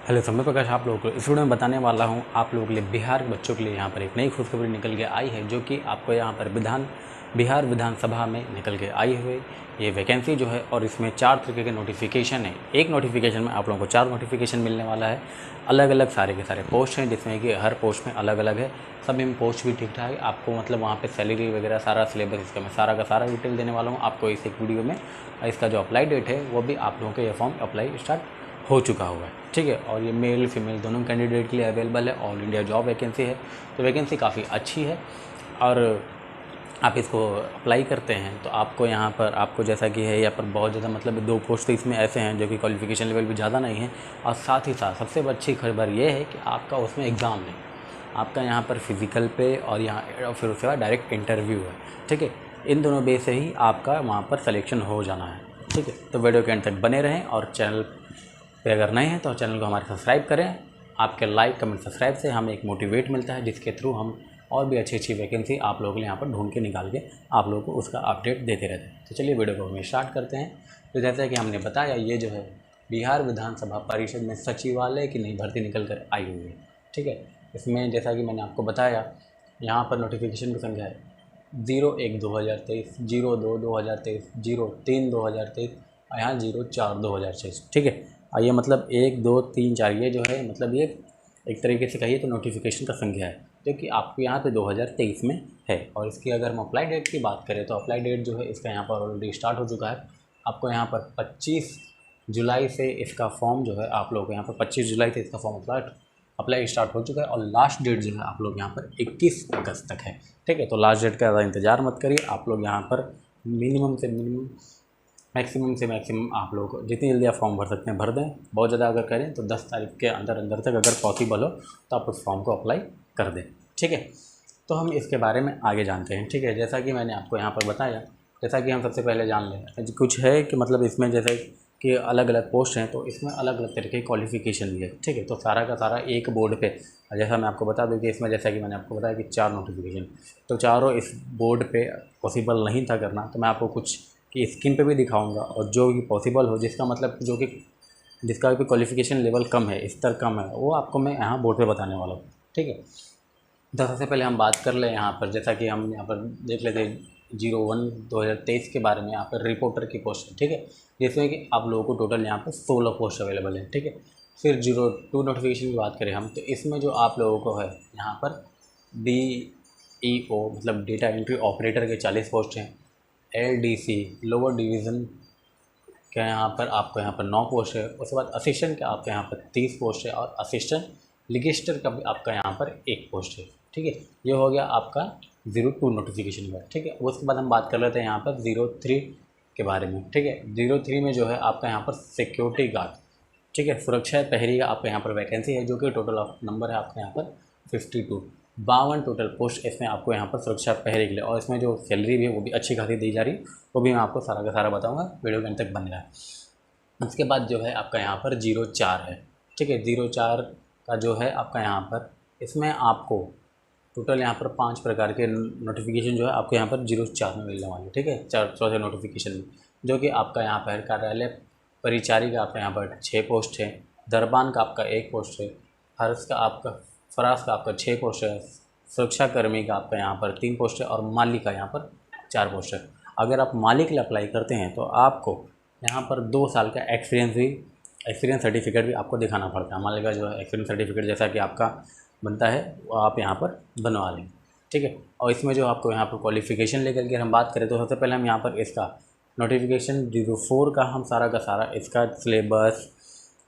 Hello, समय प्रकाश आप लोगों को इस वीडियो में बताने वाला हूं आप लोगों के लिए बिहार के बच्चों के लिए यहां पर एक नई खुशखबरी निकल के आई है, जो कि आपको यहां पर बिहार विधानसभा में निकल के आई हुई ये वैकेंसी जो है, और इसमें 4 तरीके के नोटिफिकेशन है। एक नोटिफिकेशन में आप लोगों को 4 नोटिफिकेशन मिलने वाला है। अलग अलग सारे के सारे पोस्ट हैं, जिसमें कि हर पोस्ट में अलग अलग है। सभी में पोस्ट भी ठीक ठाक है। आपको मतलब वहाँ पे सैलरी वगैरह सारा सिलेबस इसका मैं सारा का सारा डिटेल देने वाला हूँ आपको इस एक वीडियो में। इसका जो अप्लाई डेट है वो भी आप लोगों के ये फॉर्म अप्लाई स्टार्ट हो चुका हुआ है, ठीक है। और ये मेल फीमेल दोनों कैंडिडेट के लिए अवेलेबल है। ऑल इंडिया जॉब वैकेंसी है, तो वैकेंसी काफ़ी अच्छी है। और आप इसको अप्लाई करते हैं तो आपको यहाँ पर आपको जैसा कि है यहाँ पर बहुत ज़्यादा मतलब 2 पोस्ट तो इसमें ऐसे हैं जो कि क्वालिफिकेशन लेवल भी ज़्यादा नहीं है। और साथ ही साथ सबसे अच्छी खबर ये है कि आपका उसमें एग्ज़ाम नहीं, आपका यहाँ पर फिज़िकल पे और यहाँ फिर उसके बाद डायरेक्ट इंटरव्यू है, ठीक है। इन दोनों बेस से ही आपका वहाँ पर सिलेक्शन हो जाना है, ठीक है। तो वीडियो के एंड तक बने रहें, और चैनल पे अगर नए हैं तो चैनल को हमारे सब्सक्राइब करें। आपके लाइक कमेंट सब्सक्राइब से हमें एक मोटिवेट मिलता है, जिसके थ्रू हम और भी अच्छी अच्छी वैकेंसी आप लोगों के लिए यहाँ पर ढूंढ के निकाल के आप लोगों को उसका अपडेट देते रहते हैं। तो चलिए वीडियो को हम स्टार्ट करते हैं। तो जैसा कि हमने बताया, ये जो है बिहार विधानसभा परिषद में सचिवालय की नई भर्ती निकल कर आई हुई है, ठीक है। इसमें जैसा कि मैंने आपको बताया, यहाँ पर नोटिफिकेशन की संख्या है 01/2023, 02/2023, 03/2023 और यहाँ 04/2023, ठीक है। और ये मतलब 1 2 3 4 ये जो है मतलब ये एक तरीके से कहिए तो नोटिफिकेशन का संख्या है, जो कि आपको यहाँ पे 2023 में है। और इसकी अगर हम अप्लाई डेट की बात करें तो अप्लाई डेट जो है इसका यहाँ पर ऑलरेडी स्टार्ट हो चुका है। आपको यहाँ पर 25 जुलाई से इसका फॉर्म जो है आप लोग यहाँ पर 25 जुलाई से इसका फॉर्म अप्लाई स्टार्ट हो चुका है। और लास्ट डेट जो है आप लोग यहाँ पर 21 अगस्त तक है, ठीक है। तो लास्ट डेट का ज़्यादा इंतज़ार मत करिए। आप लोग यहाँ पर मिनिमम से मिनिमम मैक्सिमम से मैक्सिमम आप लोग को जितनी जल्दी आप फॉर्म भर सकते हैं भर दें। बहुत ज़्यादा अगर करें तो 10 तारीख के अंदर अंदर तक अगर पॉसिबल हो तो आप उस फॉर्म को अप्लाई कर दें, ठीक है। तो हम इसके बारे में आगे जानते हैं, ठीक है। जैसा कि मैंने आपको यहाँ पर बताया, जैसा कि हम सबसे पहले जान लें कुछ है कि मतलब इसमें जैसे कि अलग अलग पोस्ट हैं, तो इसमें अलग अलग तरीके की क्वालिफिकेशन भी है, ठीक है। तो सारा का सारा एक बोर्ड पे, जैसा मैं आपको बता दूं कि इसमें जैसा कि मैंने आपको बताया कि 4 नोटिफिकेशन, तो चारों इस बोर्ड पे पॉसिबल नहीं था करना। तो मैं आपको कुछ कि स्क्रीन पे भी दिखाऊंगा, और जो भी पॉसिबल हो, जिसका मतलब जो कि जिसका भी क्वालिफिकेशन लेवल कम है, स्तर कम है, वो आपको मैं यहाँ बोर्ड पे बताने वाला हूँ, ठीक है। तो सबसे पहले हम बात कर लें यहाँ पर, जैसा कि हम यहाँ पर देख लेते हैं 01/2023 के बारे में। यहाँ पर रिपोर्टर की पोस्ट है, ठीक है, जिसमें कि आप लोगों को टोटल यहाँ पर 16 पोस्ट अवेलेबल है, ठीक है। फिर 02 नोटिफिकेशन की बात करें हम, तो इसमें जो आप लोगों को है यहाँ पर DEO मतलब डेटा एंट्री ऑपरेटर के 40 पोस्ट हैं। LDC लोअर डिवीज़न के यहाँ पर आपको यहाँ पर 9 पोस्ट है। उसके बाद असिस्टेंट का आपका यहाँ पर 30 पोस्ट है, और असिस्टेंट लिगिस्टर का भी आपका यहाँ पर 1 पोस्ट है, ठीक है। ये हो गया आपका 02 नोटिफिकेशन का, ठीक है। उसके बाद हम बात कर लेते हैं यहाँ पर 03 के बारे में, ठीक है। 03 में जो है आपका यहाँ पर सिक्योरिटी गार्ड, ठीक है, सुरक्षा प्रहरी का आपका यहाँ पर वैकेंसी है, जो कि टोटल नंबर है आपका यहाँ पर 52 52 टोटल पोस्ट इसमें आपको यहाँ पर सुरक्षा प्रहरी के लिए। और इसमें जो सैलरी भी है वो भी अच्छी खासी दी जा रही है, वो भी मैं आपको सारा का सारा बताऊँगा, वीडियो के अंत तक बन रहा है। उसके बाद जो है आपका यहाँ पर 04 है, ठीक है। 04 का जो है आपका यहाँ पर इसमें आपको टोटल यहाँ पर 5 प्रकार के नोटिफिकेशन जो है आपको यहाँ पर 04 में मिलने वाले, ठीक है। चौथे नोटिफिकेशन में, जो कि आपका यहाँ पर कार्यालय परिचारी का आपका यहाँ पर 6 पोस्ट है। दरबान का आपका 1 पोस्ट है। फराज का आपका 6 पोस्ट है। सुरक्षाकर्मी का आपका यहाँ पर 3 पोस्ट है, और माली का यहाँ पर 4 पोस्ट है। अगर आप माली के लिए अप्लाई करते हैं तो आपको यहाँ पर 2 साल का एक्सपीरियंस सर्टिफिकेट भी आपको दिखाना पड़ता है। माली का जो है एक्सपीरियंस सर्टिफिकेट जैसा कि आपका बनता है वो आप यहाँ पर बनवा लें, ठीक है। और इसमें जो आपको यहाँ पर क्वालिफिकेशन लेकर के हम बात करें तो सबसे पहले हम यहाँ पर इसका नोटिफिकेशन 04 का हम सारा का सारा इसका सिलेबस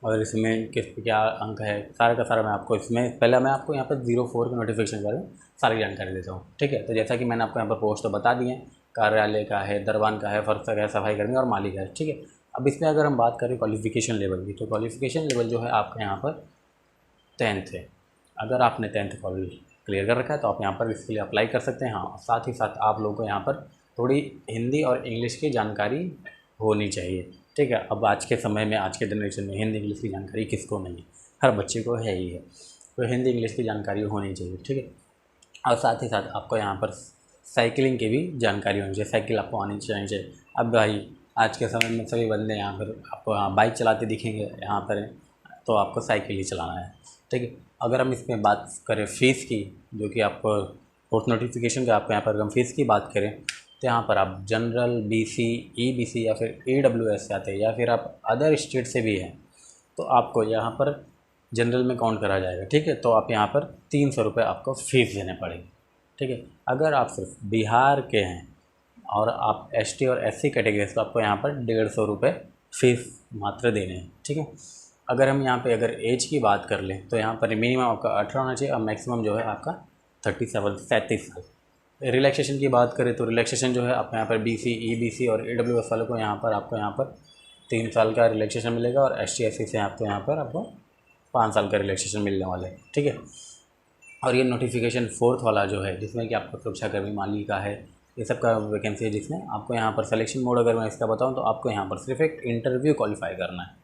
और इसमें किस क्या अंक है सारा का सारा मैं आपको इसमें पहले मैं आपको यहाँ पर 04 के नोटिफिकेशन के बारे में सारी जानकारी देता हूँ, ठीक है। तो जैसा कि मैंने आपको यहाँ पर पोस्ट तो बता दी है, कार्यालय का है, दरबान का है, फर्श का है, सफाई कर्मी और माली का है, ठीक है। अब इसमें अगर हम बात करें क्वालिफिकेशन लेवल की, तो क्वालिफिकेशन लेवल जो है आपका यहाँ पर 10th है। अगर आपने 10th क्लियर कर रखा है तो आप यहाँ पर इसके लिए अप्लाई कर सकते हैं। हाँ, साथ ही साथ आप लोगों को यहाँ पर थोड़ी हिंदी और इंग्लिश की जानकारी होनी चाहिए, ठीक है। अब आज के समय में, आज के जनरेशन में हिंदी इंग्लिश की जानकारी किसको नहीं है, हर बच्चे को है ही है। तो हिंदी इंग्लिश की जानकारी होनी चाहिए, ठीक है। और साथ ही साथ आपको यहाँ पर साइकिलिंग की भी जानकारी होनी चाहिए, साइकिल आपको आनी चाहिए। अब भाई आज के समय में सभी बंदे यहाँ पर आपको बाइक चलाते दिखेंगे यहाँ पर, तो आपको साइकिल ही चलाना है। ठीक है, अगर हम इसमें बात करें फ़ीस की, जो कि आपको फोर्थ नोटिफिकेशन का आपको यहाँ पर हम फ़ीस की बात करें तो यहाँ पर आप जनरल, BC, EBC या फिर EWS से आते हैं या फिर आप अदर स्टेट से भी हैं तो आपको यहाँ पर जनरल में काउंट करा जाएगा। ठीक है, तो आप यहाँ पर 300 रुपये आपको फ़ीस देने पड़ेंगे। ठीक है, अगर आप सिर्फ बिहार के हैं और आप ST और SC कैटेगरी तो आपको यहाँ पर 150 रुपये फ़ीस मात्र देने हैं। ठीक है, अगर हम यहाँ पे अगर एज की बात कर लें तो यहाँ पर मिनिमम आपका 18 होना चाहिए और मैक्सिमम जो है आपका 37 साल। रिलैक्सेशन की बात करें तो रिलैक्सेशन जो है आपको यहाँ पर BC, EBC और AWS वालों को यहाँ पर आपको यहाँ पर 3 साल का रिलैक्सेशन मिलेगा और ST SC से आपको यहाँ पर आपको 5 साल का रिलैक्सेशन मिलने वाला है। ठीक है, और ये नोटिफिकेशन 4th वाला जो है जिसमें कि आपको सुरक्षाकर्मी माली का है, ये सब का वैकेंसी है, जिसमें आपको यहाँ पर सिलेक्शन मोड अगर मैं इसका बताऊँ तो आपको यहाँ पर सिर्फ एक इंटरव्यू क्वालिफाई करना है।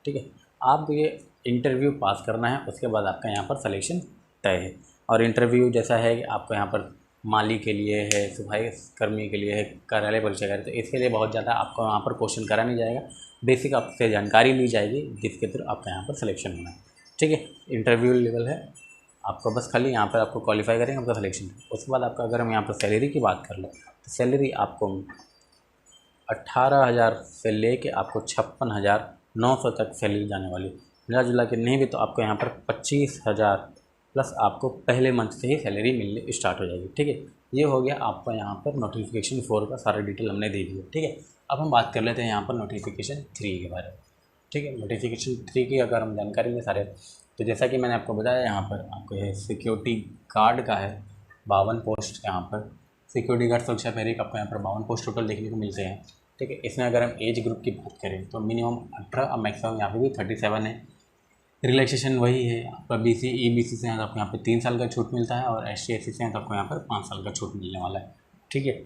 ठीक है, आपको ये इंटरव्यू पास करना है, उसके बाद आपका यहाँ पर सिलेक्शन तय है। और इंटरव्यू जैसा है कि आपको यहाँ पर माली के लिए है, सफाई कर्मी के लिए है, कार्यालय परीक्षा है, तो इसके लिए बहुत ज़्यादा आपको यहाँ पर क्वेश्चन करा नहीं जाएगा, बेसिक आपसे जानकारी ली जाएगी जिसके थ्रू आपका यहाँ पर सिलेक्शन होना है। ठीक है, इंटरव्यू लेवल है, आपको बस खाली यहाँ पर आपको क्वालिफाई करेंगे, आपका सिलेक्शन। उसके बाद आपका अगर हम यहाँ पर सैलरी की बात कर लें तो सैलरी आपको 18,000 से ले कर आपको 56,900 तक सैलरी जाने वाली। मिला जुला के नहीं भी तो आपको यहाँ पर 25,000 प्लस आपको पहले मंथ से ही सैलरी मिलने स्टार्ट हो जाएगी। ठीक है, ये हो गया आपका यहाँ पर नोटिफिकेशन 4 का सारा डिटेल हमने दे दिया। ठीक है, अब हम बात कर लेते हैं यहाँ पर नोटिफिकेशन 3 के बारे में। ठीक है, नोटिफिकेशन 3 की अगर हम जानकारी में सारे, तो जैसा कि मैंने आपको बताया यहाँ पर आपको ये सिक्योरिटी गार्ड का है 52 पोस्ट। यहाँ पर सिक्योरिटी गार्ड सुरक्षा प्रहरी आपको यहाँ पर 52 पोस्ट टोटल देखने को मिलते हैं। ठीक है, इसमें अगर हम एज ग्रुप की बात करें तो मिनिमम 18 और मैक्सिमम यहाँ पे भी 37 है। रिलैक्सेशन वही है आपका BC, EBC से आपको यहाँ पे 3 साल का छूट मिलता है और ST SC से आपको यहाँ पर 5 साल का छूट मिलने वाला है। ठीक है,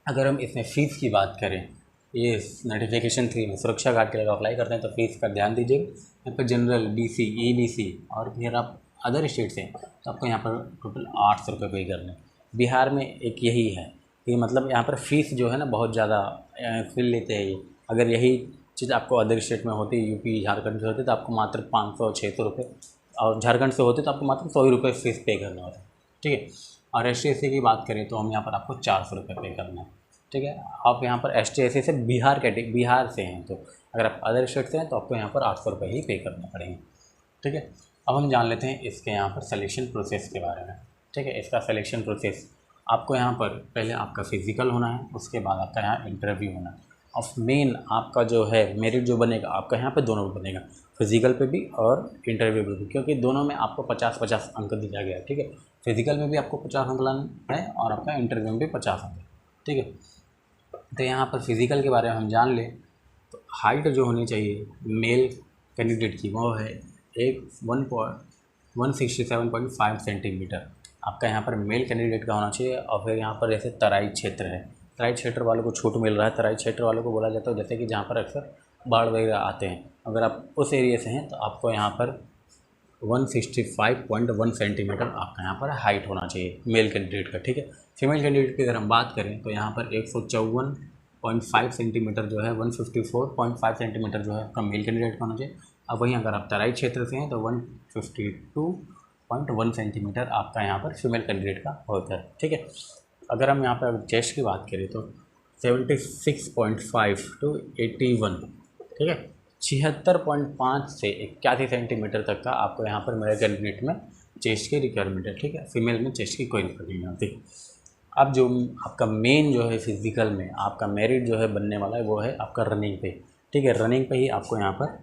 अगर हम इसमें फ़ीस की बात करें, ये नोटिफिकेशन 3 में सुरक्षा गार्ड के लिए अप्लाई करते हैं तो फीस का ध्यान दीजिए। यहाँ पर जनरल, BC, EBC और फिर आप अदर स्टेट से तो आपको यहाँ पर टोटल 800 रुपये पे करने। बिहार में एक यही है कि मतलब यहाँ पर फ़ीस जो है ना बहुत ज़्यादा फिल लेते हैं ये। अगर यही चीज़ आपको अदर स्टेट में होती, यूपी झारखंड से होती तो आपको मात्र 500-600 रुपये, और झारखंड से होते तो आपको मात्र 100 रुपये फीस पे करना होता है। ठीक है, और ST SC की बात करें तो हम यहाँ पर आपको 400 रुपये पे करना है। ठीक है, आप यहाँ पर ST SC से बिहार से हैं तो अगर आप अदर स्टेट से हैं तो आपको यहाँ पर 800 रुपये ही पे करने पड़ेंगे। ठीक है, अब हम जान लेते हैं इसके यहाँ पर सिलेक्शन प्रोसेस के बारे में। ठीक है, इसका सिलेक्शन प्रोसेस आपको यहाँ पर पहले आपका फिज़िकल होना है, उसके बाद आपका यहाँ इंटरव्यू होना है। और मेन आपका जो है मेरिट जो बनेगा आपका यहाँ पे दोनों बनेगा, फिज़िकल पे भी और इंटरव्यू पे भी, क्योंकि दोनों में आपको 50-50 अंक दिया गया है। ठीक है, फिज़िकल में भी आपको 50 अंक लाना है और आपका इंटरव्यू में भी 50 अंक। ठीक है, तो यहाँ पर फिज़िकल के बारे में हम जान लें तो हाइट जो होनी चाहिए मेल कैंडिडेट की वो है 167.5 सेंटीमीटर आपका यहाँ पर मेल कैंडिडेट का होना चाहिए। और फिर यहाँ पर जैसे तराई क्षेत्र है, तराई क्षेत्र वालों को छूट मिल रहा है। तराई क्षेत्र वालों को बोला जाता है जैसे कि जहाँ पर अक्सर बाढ़ वगैरह आते हैं, अगर आप उस एरिया से हैं तो आपको यहाँ पर 165.1 सेंटीमीटर आपका यहाँ पर हाइट होना चाहिए मेल कैंडिडेट का। ठीक है, फीमेल कैंडिडेट की अगर हम बात करें तो यहाँ पर 154.5 सेंटीमीटर जो है 154.5 सेंटीमीटर जो है आपका मेल कैंडिडेट का होना चाहिए। अब वहीं अगर आप तराई क्षेत्र से हैं तो 152.1 सेंटीमीटर आपका यहाँ पर फीमेल कैंडिडेट का होता है। ठीक है, अगर हम यहाँ पर चेस्ट की बात करें तो 76.5 to 81। ठीक है, 76.5 से 81 सेंटीमीटर तक का आपको यहाँ पर मेल कैंडिडेट में चेस्ट की रिक्वायरमेंट है। ठीक है, फीमेल में चेस्ट की कोई रिक्वायरमेंट नहीं होती। अब जो आपका मेन जो है फिज़िकल में आपका मेरिट जो है बनने वाला है वो है आपका रनिंग पे। ठीक है, रनिंग पे ही आपको यहाँ पर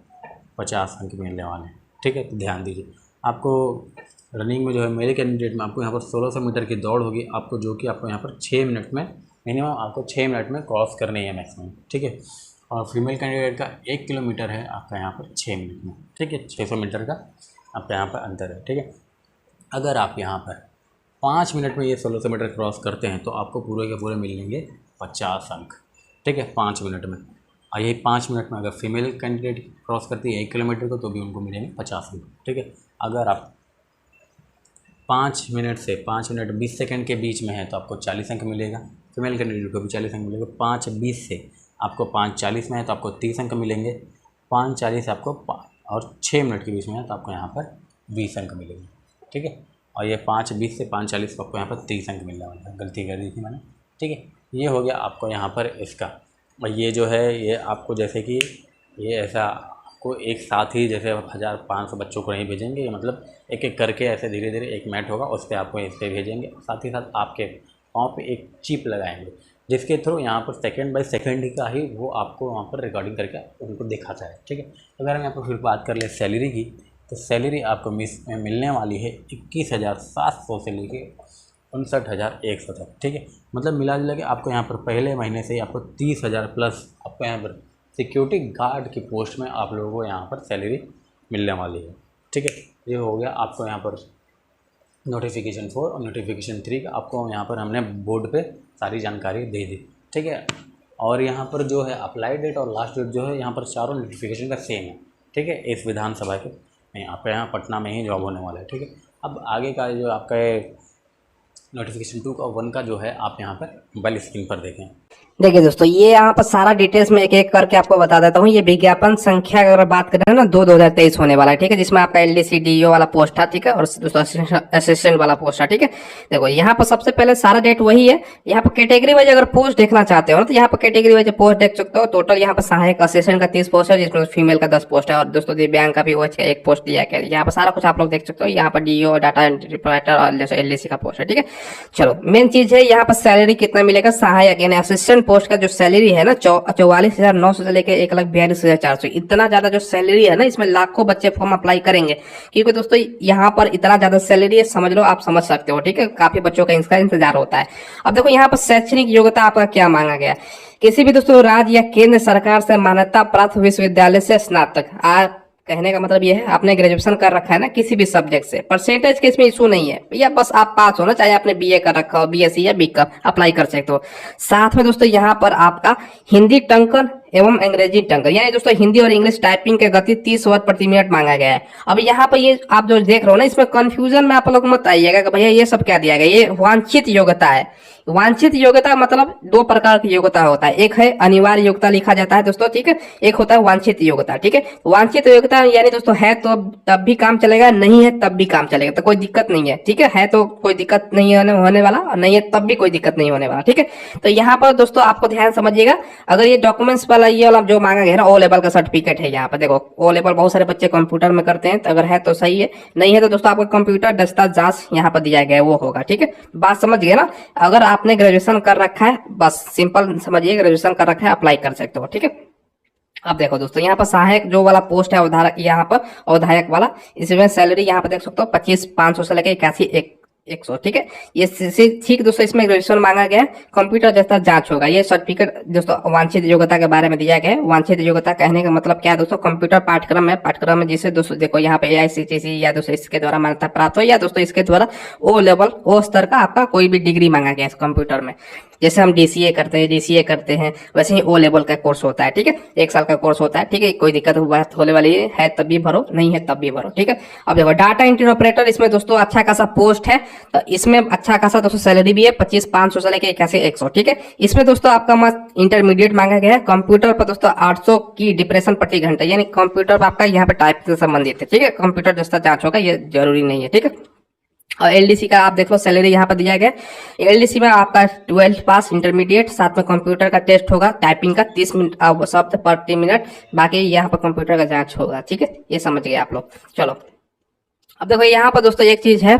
50 अंक मिलने वाले हैं। ठीक है, तो ध्यान दीजिए, आपको रनिंग में जो है मेरे कैंडिडेट में आपको यहाँ पर 1600 मीटर की दौड़ होगी आपको, जो कि आपको यहाँ पर 6 मिनट में मिनिमम आपको 6 मिनट में क्रॉस करनी है मैक्सिमम। ठीक है, और फीमेल कैंडिडेट का 1 किलोमीटर है आपका यहाँ पर 6 मिनट में। ठीक है, 600 मीटर का आपका यहाँ पर अंतर है। ठीक है, अगर आप यहाँ पर 5 मिनट में ये 1600 मीटर क्रॉस करते हैं तो आपको पूरे के पूरे मिलेंगे 50 अंक। ठीक है, 5 मिनट में। और यही 5 मिनट में अगर फीमेल कैंडिडेट क्रॉस करती है 1 किलोमीटर को तो भी उनको मिलेंगे 50 अंक। ठीक है, अगर आप 5 मिनट से 5 मिनट 20 सेकंड के बीच में है तो आपको 40 अंक मिलेगा, फीमेल कैंडिडेट को भी 40 अंक मिलेगा। 5:20 से आपको 5:40 में है तो आपको 30 अंक मिलेंगे। 5:40 से आपको और 6 मिनट के बीच में है तो आपको यहाँ पर 20 अंक मिलेंगे, ठीक है। और ये 5:20 से 5:40 को आपको यहाँ पर 30 अंक मिलने वाला है, गलती कर दी थी मैंने, ठीक है। ये हो गया आपको यहाँ पर इसका। और ये जो है ये आपको जैसे कि ये ऐसा आपको एक साथ ही जैसे 1500 बच्चों को नहीं भेजेंगे, ये मतलब एक एक करके ऐसे धीरे धीरे एक मैट होगा उस पर आपको इस पर भेजेंगे। साथ ही साथ आपके पाँव पे एक चिप लगाएंगे जिसके थ्रू यहाँ पर सेकंड बाय सेकंड का ही वो आपको वहाँ पर रिकॉर्डिंग करके उनको दिखाता है, ठीक है। अगर हम यहाँ पर फिर बात कर ले सैलरी की, तो सैलरी आपको मिलने वाली है 21,700 से लेके 59,100 तक, ठीक है। मतलब मिला जुला के आपको यहाँ पर पहले महीने से ही आपको 30,000 प्लस आपको यहाँ पर सिक्योरिटी गार्ड की पोस्ट में आप लोगों को यहाँ पर सैलरी मिलने वाली है, ठीक है। ये हो गया आपको यहाँ पर नोटिफिकेशन 4 और नोटिफिकेशन 3 का आपको यहाँ पर हमने बोर्ड पे सारी जानकारी दे दी, ठीक है। और यहाँ पर जो है अप्लाई डेट और लास्ट डेट जो है यहाँ पर चारों नोटिफिकेशन का सेम है, ठीक है। इस विधानसभा के में आपका यहाँ पटना में ही जॉब होने वाला है, ठीक है। अब आगे का जो आपका नोटिफिकेशन 2 और 1 का जो है आप यहाँ पर मोबाइल स्क्रीन पर देखें। देखिए दोस्तों, ये यहाँ पर सारा डिटेल्स में एक एक करके आपको बता देता हूँ। ये विज्ञापन संख्या अगर बात करें ना 2023 होने वाला है, ठीक है, जिसमें आपका LDC DO वाला पोस्ट है, ठीक है, और दोस्तों असिस्टेंट वाला पोस्ट है, ठीक है। देखो यहाँ पर सबसे पहले सारा डेट वही है। यहाँ पर कैटेगरी वाइज अगर पोस्ट देखना चाहते हो ना तो यहाँ पर कैटेगरी वाइज पोस्ट देख सकते हो। टोटल यहाँ पर सहायक असिस्टेंट का 30 पोस्ट है, जिसमें फीमेल का 10 पोस्ट है, और दोस्तों दिव्यांग का भी वो 1 पोस्ट दिया गया है। यहाँ पर सारा कुछ आप लोग देख सकते हो। यहाँ पर DO डाटा एंट्री ऑपरेटर और LDC का पोस्ट है, ठीक है। चलो मेन चीज है यहाँ पर सैलरी कितना मिलेगा। सहायक यानी असिस्टेंट पोस्ट का जो सैलरी है ना 44,900 से लेकर 1,42,400, इतना ज्यादा जो सैलरी है ना, इसमें लाखों बच्चे फॉर्म अप्लाई करेंगे, क्योंकि दोस्तों यहाँ पर इतना ज्यादा सैलरी है, समझ लो, आप समझ सकते हो, ठीक है। काफी बच्चों का इसका इंतजार होता है। अब देखो यहाँ पर शैक्षणिक योग्यता आपका क्या मांगा गया। किसी भी दोस्तों राज्य या केंद्र सरकार से मान्यता प्राप्त विश्वविद्यालय से स्नातक, कहने का मतलब ये है आपने ग्रेजुएशन कर रखा है ना किसी भी सब्जेक्ट से, परसेंटेज के इसमें इशू नहीं है भैया, बस आप पास हो ना, चाहे आपने BA कर रखा हो, BSc या BCom अप्लाई कर सकते हो। साथ में दोस्तों यहाँ पर आपका हिंदी टंकन एवं अंग्रेजी टंकन, यानी दोस्तों हिंदी और इंग्लिश टाइपिंग के गति 30 वर्ड प्रति मिनट मांगा गया है। अब यहाँ पर ये आप जो देख रहे हो ना, इसमें कंफ्यूजन में आप लोग मत आइएगा कि भैया ये सब क्या दिया गया। ये वांछित योग्यता है। वांछित योग्यता मतलब 2 प्रकार की योग्यता होता है। एक है अनिवार्य योग्यता लिखा जाता है दोस्तों, ठीक है। एक होता है वांछित योग्यता, ठीक है। वांछित योग्यता यानी दोस्तों है तो तब भी काम चलेगा, नहीं है तब भी काम चलेगा, तो कोई दिक्कत नहीं है, ठीक है तो कोई दिक्कत नहीं होने वाला, और नहीं है तब भी कोई दिक्कत नहीं होने वाला, ठीक है। तो यहाँ पर दोस्तों आपको ध्यान समझिएगा, अगर ये डॉक्यूमेंट्स वाला ये वाला जो मांगा गया ना, O लेवल का सर्टिफिकेट है। यहाँ पर देखो O लेवल बहुत सारे बच्चे कंप्यूटर में करते हैं, तो अगर है तो सही है, नहीं है तो दोस्तों आपको कंप्यूटर दस्ता जांच यहाँ पर दिया गया है, वो होगा, ठीक है। बात समझ गए ना। अगर आपने ग्रेजुएशन कर रखा है, बस सिंपल समझिए, ग्रेजुएशन कर रखा है, अप्लाई कर सकते हो, ठीक है। अब देखो दोस्तों यहाँ पर सहायक जो वाला पोस्ट है अवधारक, यहाँ पर अवधायक वाला, इसमें सैलरी यहाँ पर देख सकते हो 25,500 से लेकर 81,100, ठीक है। ये ठीक दोस्तों, इसमें ग्रेजुएशन मांगा गया है, कंप्यूटर जैसा जांच होगा। ये सर्टिफिकेट दोस्तों वांछित योग्यता के बारे में दिया गया है। वांछित योग्यता कहने का मतलब क्या है दोस्तों, कंप्यूटर पाठ्यक्रम में जिसे दोस्तों देखो यहाँ पे AICTE या दोस्तों इसके द्वारा मान्यता प्राप्त हो, या दोस्तों इसके द्वारा O लेवल O स्तर का आपका कोई भी डिग्री मांगा गया है कंप्यूटर में। जैसे हम DCA करते हैं वैसे ही O लेवल का कोर्स होता है, ठीक है। 1 साल का कोर्स होता है, ठीक है। कोई दिक्कत बात होने वाली है तब भी भरो, नहीं है तब भी भरो, ठीक है। अब देखो डाटा एंट्री ऑपरेटर, इसमें दोस्तों अच्छा खासा पोस्ट है, तो इसमें अच्छा खासा दोस्तों सैलरी भी है 25,500 से लेकर 81,100, ठीक है। इसमें दोस्तों आपका मस्त इंटरमीडिएट मांगा गया है। कंप्यूटर पर दोस्तों 800 की डिप्रेशन प्रति घंटा, यानी कंप्यूटर पर आपका यहाँ पे टाइप से संबंधित है, ठीक है। कंप्यूटर जैसा जांच होगा, ये जरूरी नहीं है, ठीक है। और LDC का आप देख लो सैलरी यहाँ पर दिया गया है। LDC में आपका 12th पास इंटरमीडिएट, साथ में कंप्यूटर का टेस्ट होगा, टाइपिंग का 30 मिनट शब्द प्रति मिनट, बाकी यहाँ पर कंप्यूटर का जांच होगा, ठीक है। ये समझ गए आप लोग। चलो अब देखो यहाँ पर दोस्तों एक चीज है,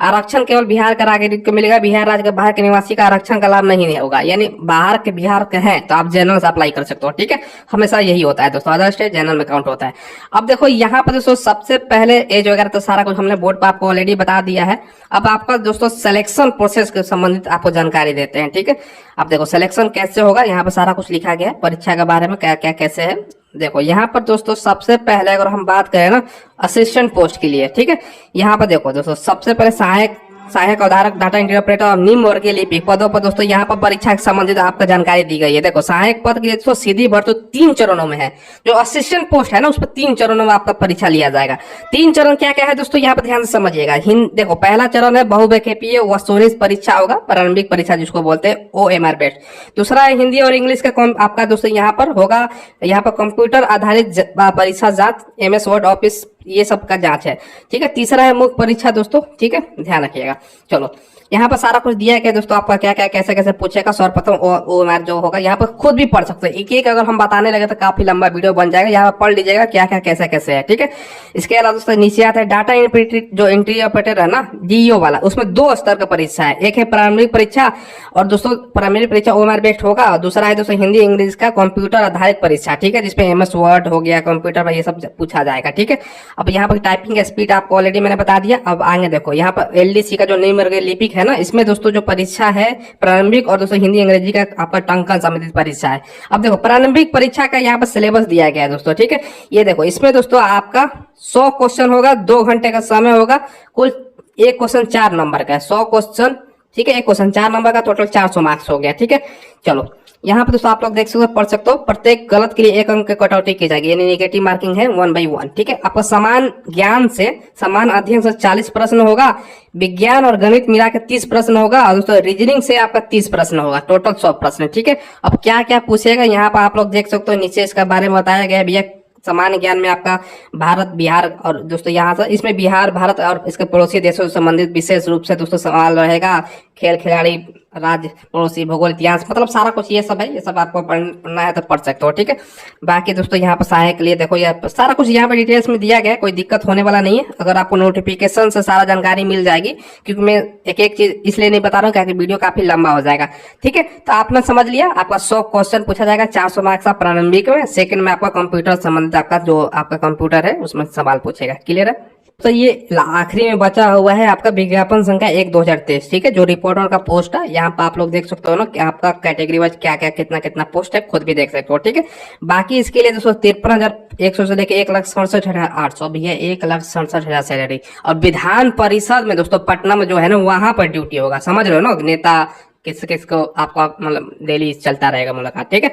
आरक्षण केवल बिहार का नागरिक को मिलेगा, बिहार राज्य के बाहर के निवासी का आरक्षण का लाभ नहीं होगा। यानी बाहर के बिहार के हैं तो आप जनरल से अप्लाई कर सकते हो, ठीक है। हमेशा यही होता है दोस्तों, अदर स्टेट जनरल में काउंट होता है। अब देखो यहाँ पर दोस्तों सबसे पहले एज वगैरह तो सारा कुछ हमने बोर्ड पर आपको ऑलरेडी बता दिया है। अब आपका दोस्तों सिलेक्शन प्रोसेस के संबंधित आपको जानकारी देते हैं, ठीक है। अब देखो सिलेक्शन कैसे होगा, यहाँ पर सारा कुछ लिखा गया है, परीक्षा के बारे में क्या क्या कैसे है। देखो यहाँ पर दोस्तों सबसे पहले अगर हम बात करें ना असिस्टेंट पोस्ट के लिए, ठीक है, यहाँ पर देखो दोस्तों सबसे पहले सहायक सहायक अवधारक, डाटा एंट्री ऑपरेटर और निम्न वर्गीय लिपिक पदों पर दोस्तों यहाँ पर परीक्षा से संबंधित आपका जानकारी दी गई है। देखो सहायक पद की दोस्तों सीधी भर्ती 3 चरणों में है। जो असिस्टेंट पोस्ट है ना, उस पर 3 चरणों में आपका परीक्षा लिया जाएगा। 3 चरण क्या क्या है दोस्तों, यहाँ पर ध्यान से समझिएगा। देखो पहला चरण है बहुविकल्पीय वस्तुनिष्ठ परीक्षा होगा, प्रारंभिक परीक्षा जिसको बोलते हैं OMR बेस्ड। दूसरा है हिंदी और इंग्लिश का आपका दोस्तों यहाँ पर होगा, यहाँ पर कंप्यूटर आधारित परीक्षा जांच, MS वर्ड, ऑफिस, ये सब का जांच है, ठीक है। तीसरा है मुख्य परीक्षा दोस्तों, ठीक है, ध्यान रखिएगा। चलो यहाँ पर सारा कुछ दिया है क्या दोस्तों, आपका क्या क्या कैसे कैसे पूछेगा। सर्वप्रथम OMR जो होगा यहाँ पर खुद भी पढ़ सकते हैं, एक एक अगर हम बताने लगे तो काफी लंबा वीडियो बन जाएगा। यहाँ पर पढ़ लीजिएगा क्या क्या कैसे कैसे है, ठीक है। इसके अलावा दोस्तों नीचे आता है डाटा एंट्री ऑपरेटर है ना, DO वाला, उसमें 2 स्तर का परीक्षा है। एक है प्रारंभिक परीक्षा, और दोस्तों प्रारंभिक परीक्षा OMR बेस्ड होगा, और दूसरा है दोस्तों हिंदी इंग्लिश का कंप्यूटर आधारित परीक्षा, ठीक है, जिसपे MS वर्ड हो गया, कंप्यूटर पर ये सब पूछा जाएगा, ठीक है। अब यहाँ पर टाइपिंग स्पीड आपको ऑलरेडी मैंने बता दिया। अब आगे देखो यहाँ पर LDC का जो निम्न वर्गीय लिपिक है ना, इसमें दोस्तों जो परीक्षा है प्रारंभिक और दोस्तों हिंदी अंग्रेजी का आपका टंकन संबंधित परीक्षा है। अब देखो प्रारंभिक परीक्षा का यहाँ पर सिलेबस दिया गया है दोस्तों, ठीक है। ये देखो इसमें दोस्तों आपका 100 क्वेश्चन होगा, 2 घंटे का समय होगा, कुल एक क्वेश्चन 4 नंबर का है, 100 क्वेश्चन, ठीक है, एक क्वेश्चन 4 नंबर का, टोटल 400 मार्क्स हो गया, ठीक है। चलो यहाँ पे दोस्तों आप लोग देख सकते हो, पढ़ सकते हो, प्रत्येक गलत के लिए 1 अंक की कटौती की जाएगी, यानी नेगेटिव मार्किंग है 1 by 1, ठीक है। आपका समान ज्ञान से, समान अध्ययन से 40 प्रश्न होगा, विज्ञान और गणित मिला के 30 प्रश्न होगा, और दोस्तों रीजनिंग से आपका 30 प्रश्न होगा, टोटल 100 प्रश्न, ठीक है। अब क्या क्या पूछेगा यहाँ पर आप लोग देख सकते हो, नीचे इसका बारे में बताया गया है भैया। सामान्य ज्ञान में आपका भारत, बिहार, और दोस्तों यहाँ से इसमें बिहार, भारत और इसके पड़ोसी देशों से संबंधित विशेष रूप से दोस्तों सवाल रहेगा। खेल खिलाड़ी, राज्य, पड़ोसी, भूगोल, इतिहास, मतलब सारा कुछ ये सब है, ये सब आपको पढ़ना है तो पढ़ सकते हो, ठीक है। बाकी दोस्तों यहाँ पर सहायक के लिए देखो ये सारा कुछ यहाँ पर डिटेल्स में दिया गया है, कोई दिक्कत होने वाला नहीं है। अगर आपको नोटिफिकेशन से सारा जानकारी मिल जाएगी, क्योंकि मैं एक एक चीज इसलिए नहीं बता रहा हूँ क्योंकि वीडियो काफी लंबा हो जाएगा, ठीक है। तो आपने समझ लिया, आपका 100 क्वेश्चन पूछा जाएगा, 400 मार्क्स का प्रारंभिक में, सेकंड में आपका कंप्यूटर संबंधित आपका जो आपका कंप्यूटर है उसमें सवाल पूछेगा, क्लियर है। तो ये आखिरी में बचा हुआ है आपका विज्ञापन संख्या 1/2023, ठीक है, जो रिपोर्टर का पोस्ट है। यहाँ पर आप लोग देख सकते हो ना कि आपका कैटेगरी वाइज क्या क्या कितना कितना पोस्ट है, खुद भी देख सकते हो, ठीक है। बाकी इसके लिए दोस्तों 53,100 से लेकर 1,67,800 भैया, 1,67,000 सैलरी। और विधान परिषद में दोस्तों पटना में जो है ना, वहां पर ड्यूटी होगा, समझ रहे हो ना, नेता किस किस को आपका मतलब डेली चलता रहेगा मुलाकात, ठीक है।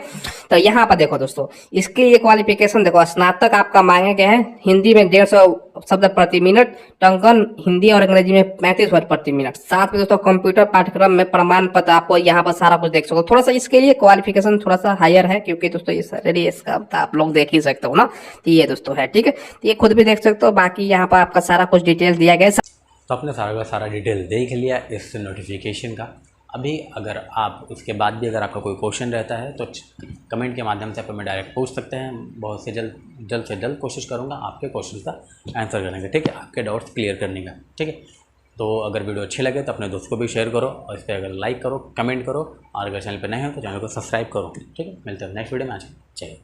तो यहाँ पर देखो दोस्तों, इसके लिए क्वालिफिकेशन देखो, स्नातक आपका मांगे गए हैं, हिंदी में 150 शब्द प्रति मिनट, टंकन हिंदी और अंग्रेजी में 35 वर्ड प्रति मिनट। साथ में दोस्तों कंप्यूटर पाठ्यक्रम में प्रमाण पत्र, आपको यहाँ पर सारा कुछ देख सको। थोड़ा सा इसके लिए क्वालिफिकेशन थोड़ा सा हायर है, क्योंकि दोस्तों ये सैलरी इसका आप लोग देख ही सकते हो ना, तो ये दोस्तों है, ठीक है। तो ये खुद भी देख सकते हो। बाकी यहाँ पर आपका सारा कुछ डिटेल दिया गया है। तो आपने सारा का सारा डिटेल देख लिया इस नोटिफिकेशन का। अभी अगर आप उसके बाद भी अगर आपका कोई क्वेश्चन रहता है तो कमेंट के माध्यम से आप हमें डायरेक्ट पूछ सकते हैं। बहुत से जल्द से जल्द कोशिश करूँगा आपके क्वेश्चन का आंसर करने का, ठीक है, आपके डाउट्स क्लियर करने का, ठीक है। तो अगर वीडियो अच्छी लगे तो अपने दोस्त को भी शेयर करो, और इस पर अगर लाइक करो, कमेंट करो, और अगर चैनल पर नए हो तो चैनल को सब्सक्राइब करो, ठीक है। मिलते हैं नेक्स्ट वीडियो में। आज चाहिए।